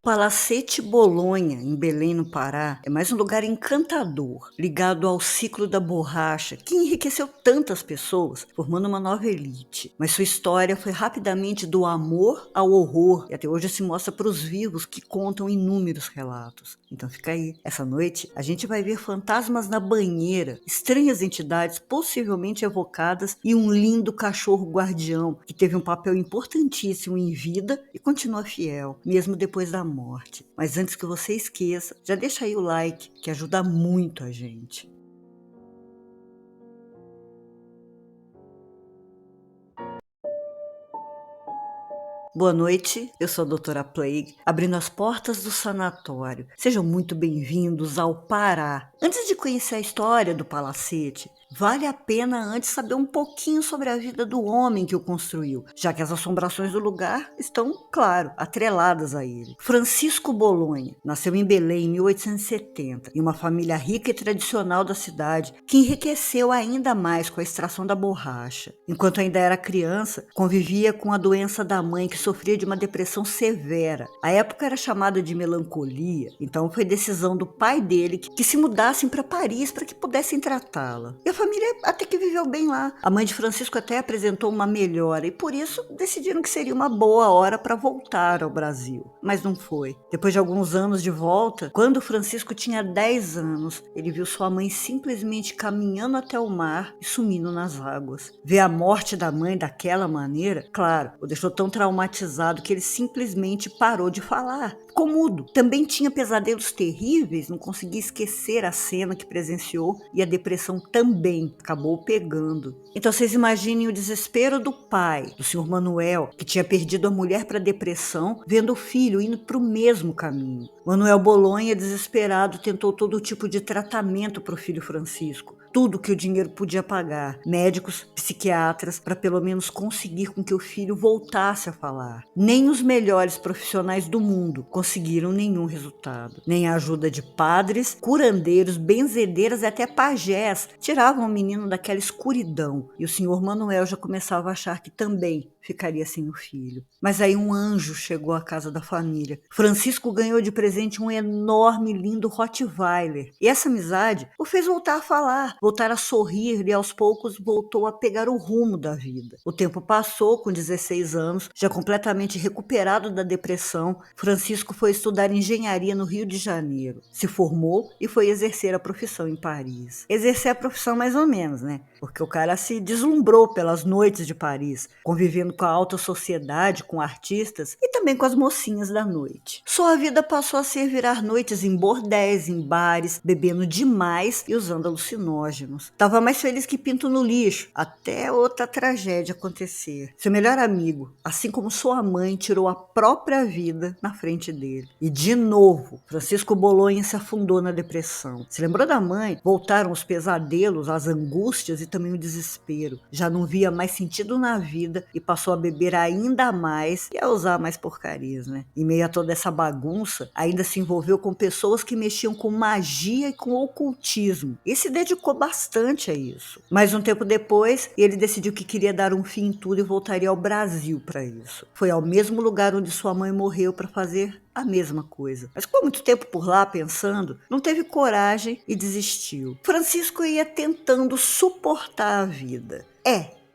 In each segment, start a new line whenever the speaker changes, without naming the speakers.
Palacete Bolonha, em Belém, no Pará, é mais um lugar encantador, ligado ao ciclo da borracha, que enriqueceu tantas pessoas, formando uma nova elite. Mas sua história foi rapidamente do amor ao horror, e até hoje se mostra para os vivos que contam inúmeros relatos. Então fica aí. Essa noite, a gente vai ver fantasmas na banheira, estranhas entidades possivelmente evocadas e um lindo cachorro guardião, que teve um papel importantíssimo em vida e continua fiel, mesmo depois da morte. Mas antes que você esqueça, já deixa aí o like, que ajuda muito a gente. Boa noite, eu sou a doutora Plague, abrindo as portas do sanatório. Sejam muito bem-vindos ao Pará. Antes de conhecer a história do palacete, vale a pena antes saber um pouquinho sobre a vida do homem que o construiu, já que as assombrações do lugar estão, claro, atreladas a ele. Francisco Bolonha nasceu em Belém em 1870, em uma família rica e tradicional da cidade, que enriqueceu ainda mais com a extração da borracha. Enquanto ainda era criança, convivia com a doença da mãe, que sofria de uma depressão severa. A época era chamada de melancolia, então foi decisão do pai dele que se mudassem para Paris para que pudessem tratá-la. E a família até que viveu bem lá. A mãe de Francisco até apresentou uma melhora e por isso decidiram que seria uma boa hora para voltar ao Brasil. Mas não foi. Depois de alguns anos de volta, quando Francisco tinha 10 anos, ele viu sua mãe simplesmente caminhando até o mar e sumindo nas águas. Ver a morte da mãe daquela maneira, claro, o deixou tão traumatizado que ele simplesmente parou de falar. Ficou mudo. Também tinha pesadelos terríveis, não conseguia esquecer a cena que presenciou e a depressão também acabou pegando. Então vocês imaginem o desespero do pai, do senhor Manuel, que tinha perdido a mulher para a depressão, vendo o filho indo para o mesmo caminho. Manuel Bolonha, desesperado, tentou todo tipo de tratamento para o filho Francisco. Tudo que o dinheiro podia pagar, médicos, psiquiatras, para pelo menos conseguir com que o filho voltasse a falar. Nem os melhores profissionais do mundo conseguiram nenhum resultado. Nem a ajuda de padres, curandeiros, benzedeiras e até pajés tiravam o menino daquela escuridão. E o senhor Manuel já começava a achar que também ficaria sem o filho. Mas aí um anjo chegou à casa da família. Francisco ganhou de presente um enorme, lindo Rottweiler. E essa amizade o fez voltar a falar, voltar a sorrir e aos poucos voltou a pegar o rumo da vida. O tempo passou, com 16 anos, já completamente recuperado da depressão, Francisco foi estudar engenharia no Rio de Janeiro. Se formou e foi exercer a profissão em Paris. Exercer a profissão mais ou menos, né? Porque o cara se deslumbrou pelas noites de Paris, convivendo com a alta sociedade, com artistas e também com as mocinhas da noite. Sua vida passou a ser virar noites em bordéis, em bares, bebendo demais e usando alucinógenos. Tava mais feliz que pinto no lixo, até outra tragédia acontecer. Seu melhor amigo, assim como sua mãe, tirou a própria vida na frente dele. E de novo, Francisco Bolonha se afundou na depressão. Se lembrou da mãe? Voltaram os pesadelos, as angústias e também o desespero. Já não via mais sentido na vida e passou a beber ainda mais e a usar mais porcarias, né? Em meio a toda essa bagunça, ainda se envolveu com pessoas que mexiam com magia e com ocultismo e se dedicou bastante a isso. Mas um tempo depois, ele decidiu que queria dar um fim em tudo e voltaria ao Brasil para isso. Foi ao mesmo lugar onde sua mãe morreu para fazer a mesma coisa. Mas ficou muito tempo por lá pensando, não teve coragem e desistiu. Francisco ia tentando suportar a vida.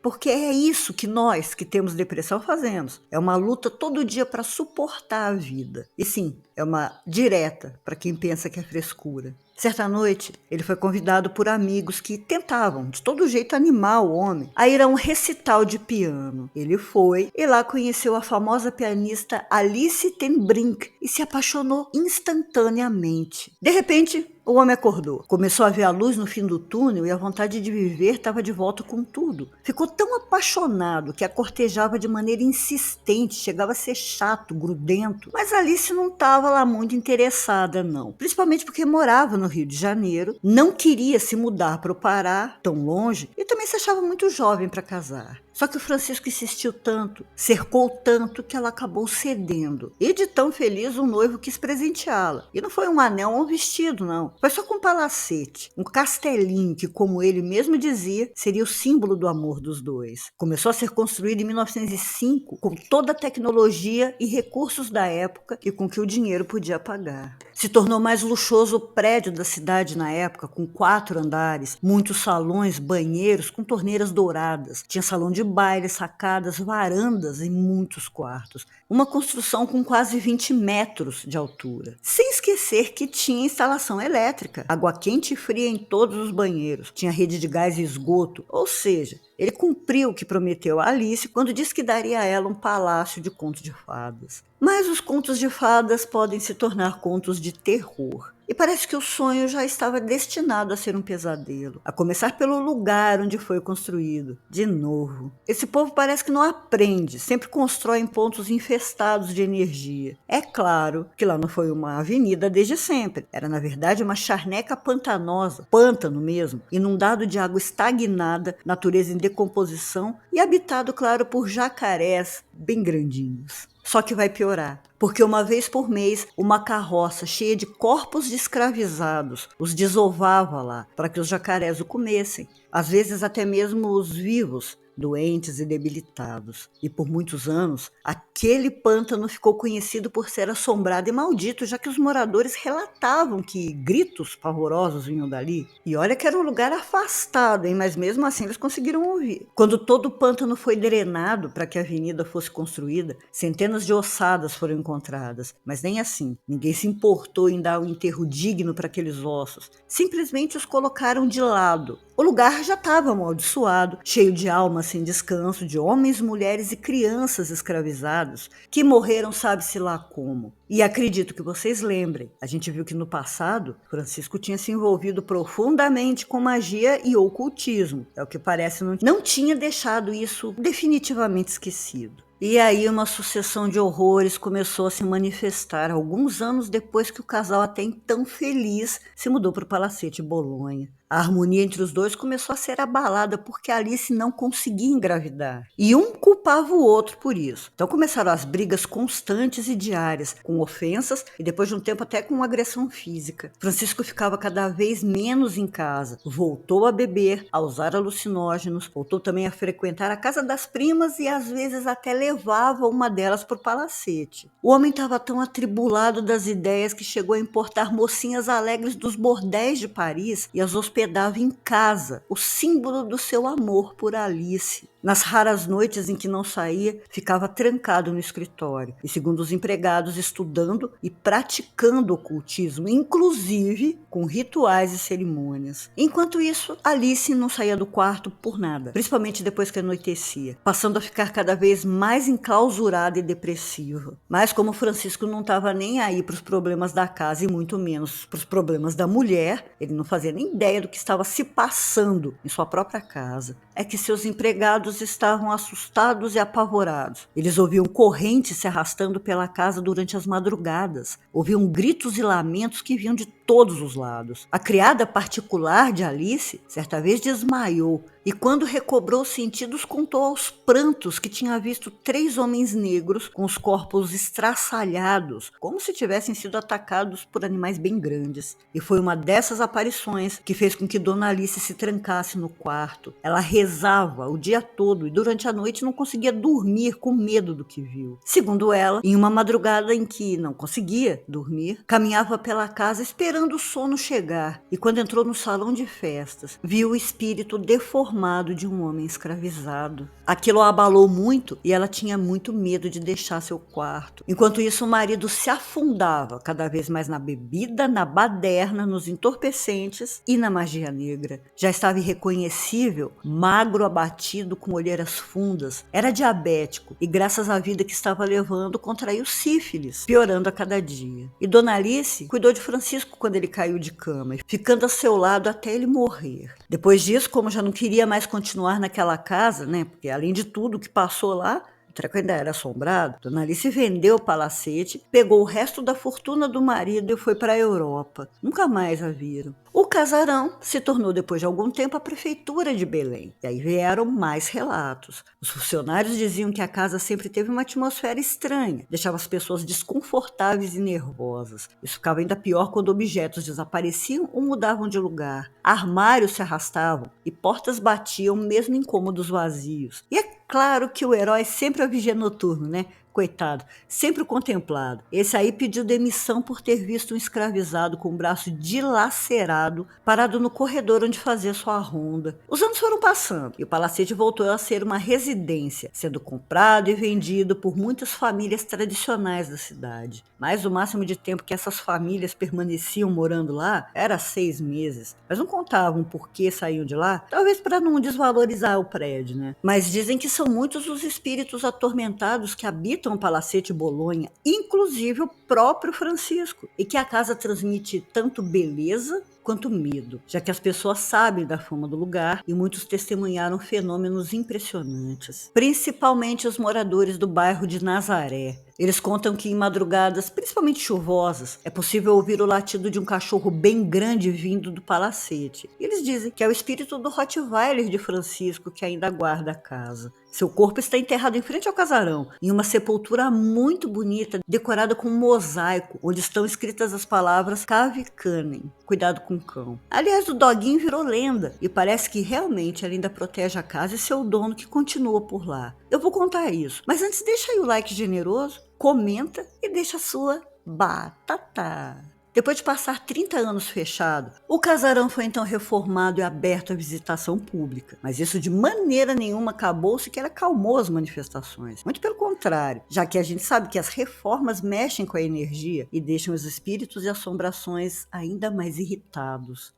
Porque é isso que nós, que temos depressão, fazemos. É uma luta todo dia para suportar a vida. E sim, é uma direta para quem pensa que é frescura. Certa noite, ele foi convidado por amigos que tentavam, de todo jeito, animar o homem a ir a um recital de piano. Ele foi e lá conheceu a famosa pianista Alice ten Brink e se apaixonou instantaneamente. De repente, o homem acordou, começou a ver a luz no fim do túnel e a vontade de viver estava de volta com tudo. Ficou tão apaixonado que a cortejava de maneira insistente, chegava a ser chato, grudento. Mas Alice não estava lá muito interessada, não. Principalmente porque morava no Rio de Janeiro, não queria se mudar para o Pará, tão longe, e também se achava muito jovem para casar. Só que o Francisco insistiu tanto, cercou tanto, que ela acabou cedendo. E de tão feliz, o noivo quis presenteá-la. E não foi um anel ou um vestido, não. Foi só com um palacete, um castelinho que, como ele mesmo dizia, seria o símbolo do amor dos dois. Começou a ser construído em 1905, com toda a tecnologia e recursos da época e com que o dinheiro podia pagar. Se tornou mais luxuoso o prédio da cidade na época, com 4 andares, muitos salões, banheiros com torneiras douradas. Tinha salão de baile, sacadas, varandas e muitos quartos. Uma construção com quase 20 metros de altura. Sem esquecer que tinha instalação elétrica, água quente e fria em todos os banheiros. Tinha rede de gás e esgoto, ou seja, ele cumpriu o que prometeu a Alice quando disse que daria a ela um palácio de contos de fadas. Mas os contos de fadas podem se tornar contos de terror. E parece que o sonho já estava destinado a ser um pesadelo, a começar pelo lugar onde foi construído. De novo, esse povo parece que não aprende, sempre constrói em pontos infestados de energia. É claro que lá não foi uma avenida desde sempre, era na verdade uma charneca pantanosa, pântano mesmo, inundado de água estagnada, natureza em decomposição e habitado, claro, por jacarés bem grandinhos. Só que vai piorar, porque uma vez por mês uma carroça cheia de corpos de escravizados os desovava lá para que os jacarés o comessem, às vezes até mesmo os vivos, doentes e debilitados. E por muitos anos, aquele pântano ficou conhecido por ser assombrado e maldito, já que os moradores relatavam que gritos pavorosos vinham dali. E olha que era um lugar afastado, hein? Mas mesmo assim eles conseguiram ouvir. Quando todo o pântano foi drenado para que a avenida fosse construída, centenas de ossadas foram encontradas. Mas nem assim, ninguém se importou em dar um enterro digno para aqueles ossos. Simplesmente os colocaram de lado. O lugar já estava amaldiçoado, cheio de almas sem descanso, de homens, mulheres e crianças escravizados, que morreram sabe-se lá como. E acredito que vocês lembrem, a gente viu que no passado, Francisco tinha se envolvido profundamente com magia e ocultismo. É o que parece, não tinha deixado isso definitivamente esquecido. E aí uma sucessão de horrores começou a se manifestar alguns anos depois que o casal até então feliz se mudou para o Palacete Bolonha. A harmonia entre os dois começou a ser abalada porque Alice não conseguia engravidar. E um culpava o outro por isso. Então começaram as brigas constantes e diárias, com ofensas e depois de um tempo até com agressão física. Francisco ficava cada vez menos em casa, voltou a beber, a usar alucinógenos, voltou também a frequentar a casa das primas e às vezes até levava uma delas para o palacete. O homem estava tão atribulado das ideias que chegou a importar mocinhas alegres dos bordéis de Paris e as hospedava em casa, o símbolo do seu amor por Alice. Nas raras noites em que não saía, ficava trancado no escritório e, segundo os empregados, estudando e praticando ocultismo, inclusive com rituais e cerimônias. Enquanto isso, Alice não saía do quarto por nada, principalmente depois que anoitecia, passando a ficar cada vez mais enclausurada e depressiva. Mas como Francisco não estava nem aí para os problemas da casa e muito menos para os problemas da mulher, ele não fazia nem ideia do que estava se passando em sua própria casa. É que seus empregados estavam assustados e apavorados. Eles ouviam correntes se arrastando pela casa durante as madrugadas. Ouviam gritos e lamentos que vinham de todos os lados. A criada particular de Alice, certa vez desmaiou e quando recobrou os sentidos contou aos prantos que tinha visto 3 homens negros com os corpos estraçalhados, como se tivessem sido atacados por animais bem grandes. E foi uma dessas aparições que fez com que Dona Alice se trancasse no quarto. Ela rezava o dia todo e durante a noite não conseguia dormir com medo do que viu. Segundo ela, em uma madrugada em que não conseguia dormir, caminhava pela casa esperando o sono chegar e quando entrou no salão de festas, viu o espírito deformado de um homem escravizado. Aquilo a abalou muito e ela tinha muito medo de deixar seu quarto. Enquanto isso, o marido se afundava cada vez mais na bebida, na baderna, nos entorpecentes e na magia negra. Já estava irreconhecível, magro, abatido, com olheiras fundas. Era diabético e, graças à vida que estava levando, contraiu sífilis, piorando a cada dia. E Dona Alice cuidou de Francisco quando ele caiu de cama, ficando a seu lado até ele morrer. Depois disso, como já não queria mais continuar naquela casa, né? Porque além de tudo que passou lá, o treco ainda era assombrado, Dona Alice vendeu o palacete, pegou o resto da fortuna do marido e foi para a Europa. Nunca mais a viram. O casarão se tornou, depois de algum tempo, a prefeitura de Belém. E aí vieram mais relatos. Os funcionários diziam que a casa sempre teve uma atmosfera estranha, deixava as pessoas desconfortáveis e nervosas. Isso ficava ainda pior quando objetos desapareciam ou mudavam de lugar. Armários se arrastavam e portas batiam mesmo em cômodos vazios. E é claro que o herói sempre é o vigia noturno, né? Coitado, sempre o contemplado. Esse aí pediu demissão por ter visto um escravizado com o braço dilacerado parado no corredor onde fazia sua ronda. Os anos foram passando e o palacete voltou a ser uma residência, sendo comprado e vendido por muitas famílias tradicionais da cidade. Mas o máximo de tempo que essas famílias permaneciam morando lá era 6 meses. Mas não contavam por que saíam de lá, talvez para não desvalorizar o prédio, né? Mas dizem que são muitos os espíritos atormentados que habitam o Palacete Bolonha, inclusive o próprio Francisco, e que a casa transmite tanto beleza quanto medo, já que as pessoas sabem da fama do lugar e muitos testemunharam fenômenos impressionantes, principalmente os moradores do bairro de Nazaré. Eles contam que em madrugadas, principalmente chuvosas, é possível ouvir o latido de um cachorro bem grande vindo do palacete. E eles dizem que é o espírito do Rottweiler de Francisco que ainda guarda a casa. Seu corpo está enterrado em frente ao casarão, em uma sepultura muito bonita, decorada com um mosaico, onde estão escritas as palavras Cave Canem, cuidado com o cão. Aliás, o doguinho virou lenda, e parece que realmente ele ainda protege a casa e seu dono que continua por lá. Eu vou contar isso, mas antes deixa aí o like generoso, comenta e deixa a sua batata. Depois de passar 30 anos fechado, o casarão foi então reformado e aberto à visitação pública. Mas isso de maneira nenhuma acabou, sequer acalmou as manifestações. Muito pelo contrário, já que a gente sabe que as reformas mexem com a energia e deixam os espíritos e assombrações ainda mais irritados.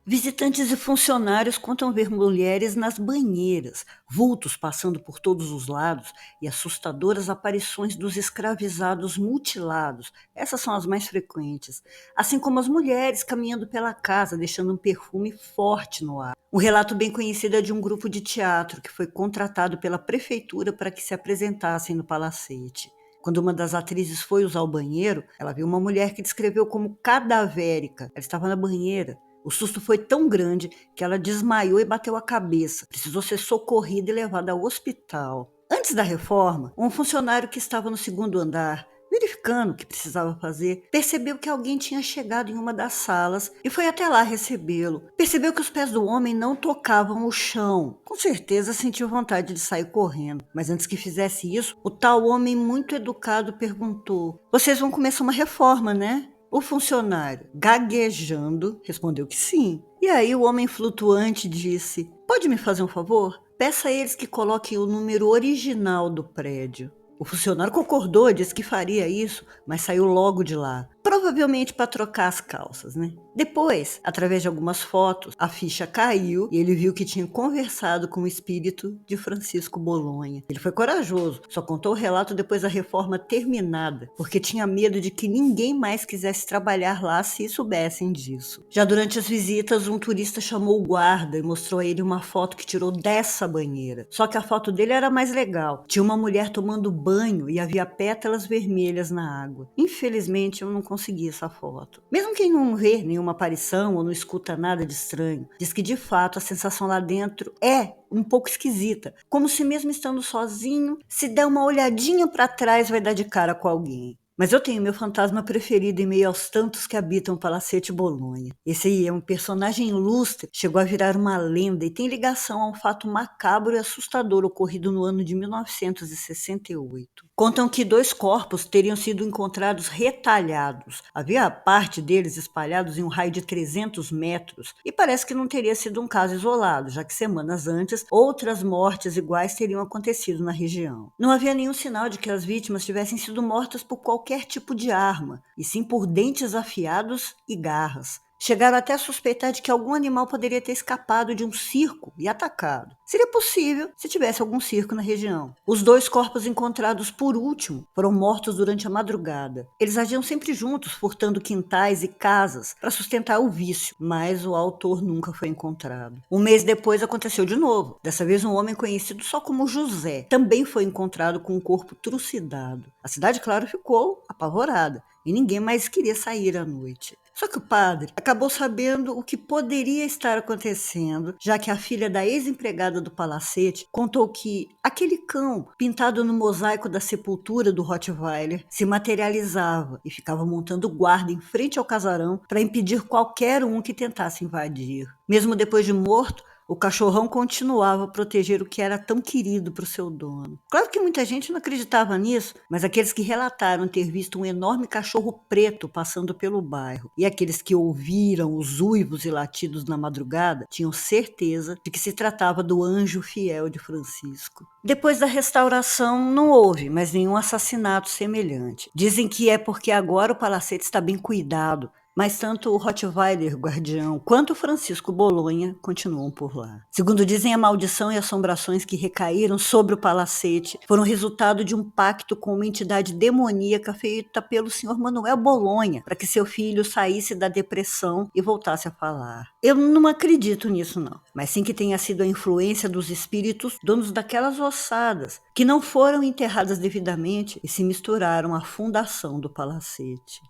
Visitantes e funcionários contam ver mulheres nas banheiras, vultos passando por todos os lados e assustadoras aparições dos escravizados mutilados. Essas são as mais frequentes, assim como as mulheres caminhando pela casa, deixando um perfume forte no ar. Um relato bem conhecido é de um grupo de teatro que foi contratado pela prefeitura para que se apresentassem no palacete. Quando uma das atrizes foi usar o banheiro, ela viu uma mulher que descreveu como cadavérica. Ela estava na banheira. O susto foi tão grande que ela desmaiou e bateu a cabeça. Precisou ser socorrida e levada ao hospital. Antes da reforma, um funcionário que estava no segundo andar, verificando o que precisava fazer, percebeu que alguém tinha chegado em uma das salas e foi até lá recebê-lo. Percebeu que os pés do homem não tocavam o chão. Com certeza sentiu vontade de sair correndo. Mas antes que fizesse isso, o tal homem muito educado perguntou: "Vocês vão começar uma reforma, né?" O funcionário, gaguejando, respondeu que sim. E aí o homem flutuante disse: "Pode me fazer um favor? Peça a eles que coloquem o número original do prédio." O funcionário concordou, disse que faria isso, mas saiu logo de lá. Provavelmente para trocar as calças, né? Depois, através de algumas fotos, a ficha caiu e ele viu que tinha conversado com o espírito de Francisco Bolonha. Ele foi corajoso, só contou o relato depois da reforma terminada, porque tinha medo de que ninguém mais quisesse trabalhar lá se soubessem disso. Já durante as visitas, um turista chamou o guarda e mostrou a ele uma foto que tirou dessa banheira. Só que a foto dele era mais legal. Tinha uma mulher tomando banho e havia pétalas vermelhas na água. Infelizmente, eu não consegui essa foto. Mesmo quem não vê nenhuma aparição ou não escuta nada de estranho, diz que de fato a sensação lá dentro é um pouco esquisita, como se mesmo estando sozinho, se der uma olhadinha para trás vai dar de cara com alguém. Mas eu tenho meu fantasma preferido em meio aos tantos que habitam o Palacete Bolonha. Esse aí é um personagem ilustre, chegou a virar uma lenda e tem ligação a um fato macabro e assustador ocorrido no ano de 1968. Contam que 2 corpos teriam sido encontrados retalhados. Havia parte deles espalhados em um raio de 300 metros e parece que não teria sido um caso isolado, já que semanas antes outras mortes iguais teriam acontecido na região. Não havia nenhum sinal de que as vítimas tivessem sido mortas por qualquer tipo de arma, e sim por dentes afiados e garras. Chegaram até a suspeitar de que algum animal poderia ter escapado de um circo e atacado. Seria possível se tivesse algum circo na região. Os 2 corpos encontrados por último foram mortos durante a madrugada. Eles agiam sempre juntos, furtando quintais e casas para sustentar o vício, mas o autor nunca foi encontrado. Um mês depois aconteceu de novo. Dessa vez um homem conhecido só como José também foi encontrado com o corpo trucidado. A cidade, claro, ficou apavorada e ninguém mais queria sair à noite. Só que o padre acabou sabendo o que poderia estar acontecendo, já que a filha da ex-empregada do palacete contou que aquele cão, pintado no mosaico da sepultura do Rottweiler, se materializava e ficava montando guarda em frente ao casarão para impedir qualquer um que tentasse invadir. Mesmo depois de morto, o cachorrão continuava a proteger o que era tão querido para o seu dono. Claro que muita gente não acreditava nisso, mas aqueles que relataram ter visto um enorme cachorro preto passando pelo bairro e aqueles que ouviram os uivos e latidos na madrugada tinham certeza de que se tratava do anjo fiel de Francisco. Depois da restauração, não houve mais nenhum assassinato semelhante. Dizem que é porque agora o palacete está bem cuidado, mas tanto o Rottweiler guardião quanto o Francisco Bolonha continuam por lá. Segundo dizem, a maldição e assombrações que recaíram sobre o palacete foram resultado de um pacto com uma entidade demoníaca feita pelo senhor Manuel Bolonha para que seu filho saísse da depressão e voltasse a falar. Eu não acredito nisso não, mas sim que tenha sido a influência dos espíritos donos daquelas ossadas que não foram enterradas devidamente e se misturaram à fundação do palacete.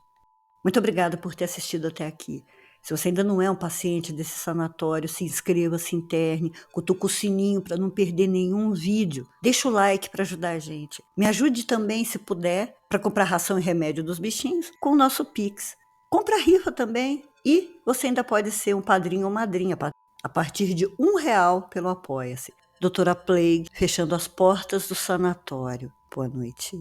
Muito obrigada por ter assistido até aqui. Se você ainda não é um paciente desse sanatório, se inscreva, se interne, cutuca o sininho para não perder nenhum vídeo. Deixa o like para ajudar a gente. Me ajude também, se puder, para comprar ração e remédio dos bichinhos com o nosso Pix. Compra rifa também e você ainda pode ser um padrinho ou madrinha a partir de R$ 1 pelo Apoia-se. Doutora Plague, fechando as portas do sanatório. Boa noite.